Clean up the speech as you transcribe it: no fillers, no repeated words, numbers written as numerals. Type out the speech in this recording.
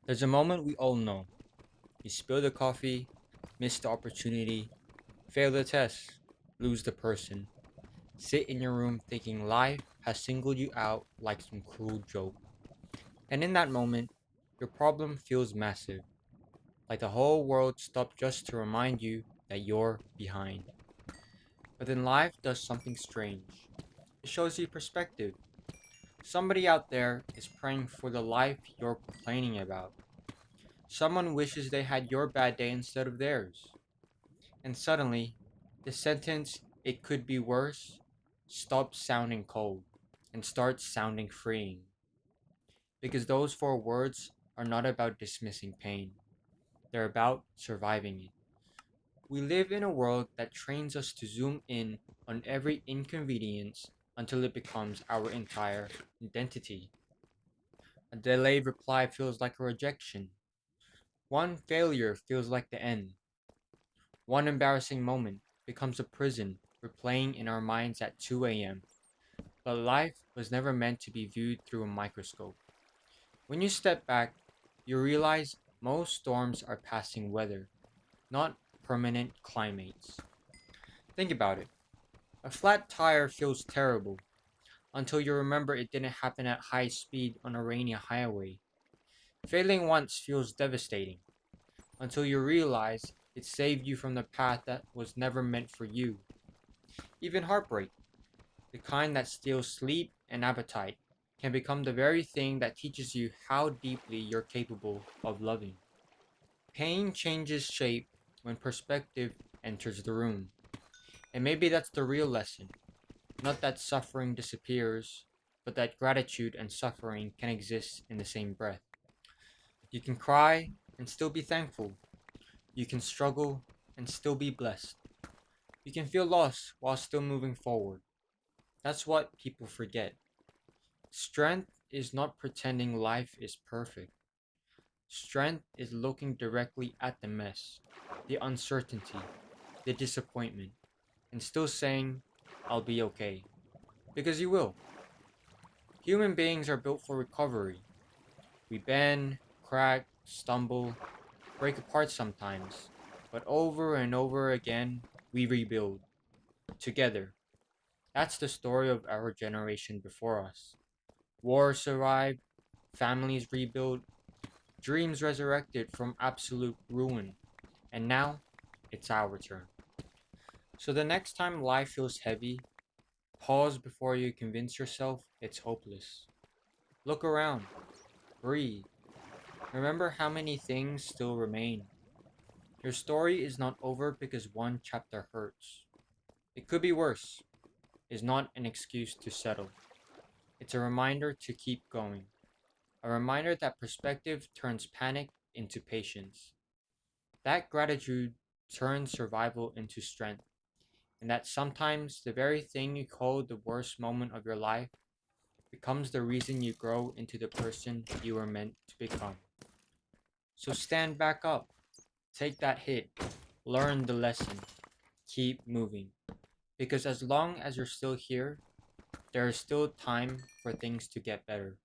There's a moment we all know. You spill the coffee, miss the opportunity, fail the test, lose the person, sit in your room thinking life has singled you out like some cruel joke. And in that moment, your problem feels massive, like the whole world stopped just to remind you that you're behind. But then life does something strange. It shows you perspective. Somebody out there is praying for the life you're complaining about. Someone wishes they had your bad day instead of theirs. And suddenly, the sentence, "it could be worse," stops sounding cold and starts sounding freeing. Because those four words are not about dismissing pain, they're about surviving it. We live in a world that trains us to zoom in on every inconvenience until it becomes our entire identity. A delayed reply feels like a rejection. One failure feels like the end. One embarrassing moment becomes a prison replaying in our minds at 2 a.m. But life was never meant to be viewed through a microscope. When you step back, you realize most storms are passing weather, not permanent climates. Think about it. A flat tire feels terrible until you remember it didn't happen at high speed on a rainy highway. Failing once feels devastating until you realize it saved you from the path that was never meant for you. Even heartbreak, the kind that steals sleep and appetite, can become the very thing that teaches you how deeply you're capable of loving. Pain changes shape when perspective enters the room. And maybe that's the real lesson. Not that suffering disappears, but that gratitude and suffering can exist in the same breath. You can cry and still be thankful. You can struggle and still be blessed. You can feel lost while still moving forward. That's what people forget. Strength is not pretending life is perfect. Strength is looking directly at the mess, the uncertainty, the disappointment, and still saying, "I'll be okay." Because you will. Human beings are built for recovery. We bend, crack, stumble, break apart sometimes, but over and over again, we rebuild together. That's the story of our generation before us. Wars survived, families rebuilt, dreams resurrected from absolute ruin, and now it's our turn. So the next time life feels heavy, pause before you convince yourself it's hopeless. Look around, breathe, remember how many things still remain. Your story is not over because one chapter hurts. It could be worse, is not an excuse to settle. It's a reminder to keep going. A reminder that perspective turns panic into patience. That gratitude turns survival into strength. And that sometimes the very thing you call the worst moment of your life becomes the reason you grow into the person you were meant to become. So stand back up, take that hit, learn the lesson, keep moving. Because as long as you're still here, there is still time for things to get better.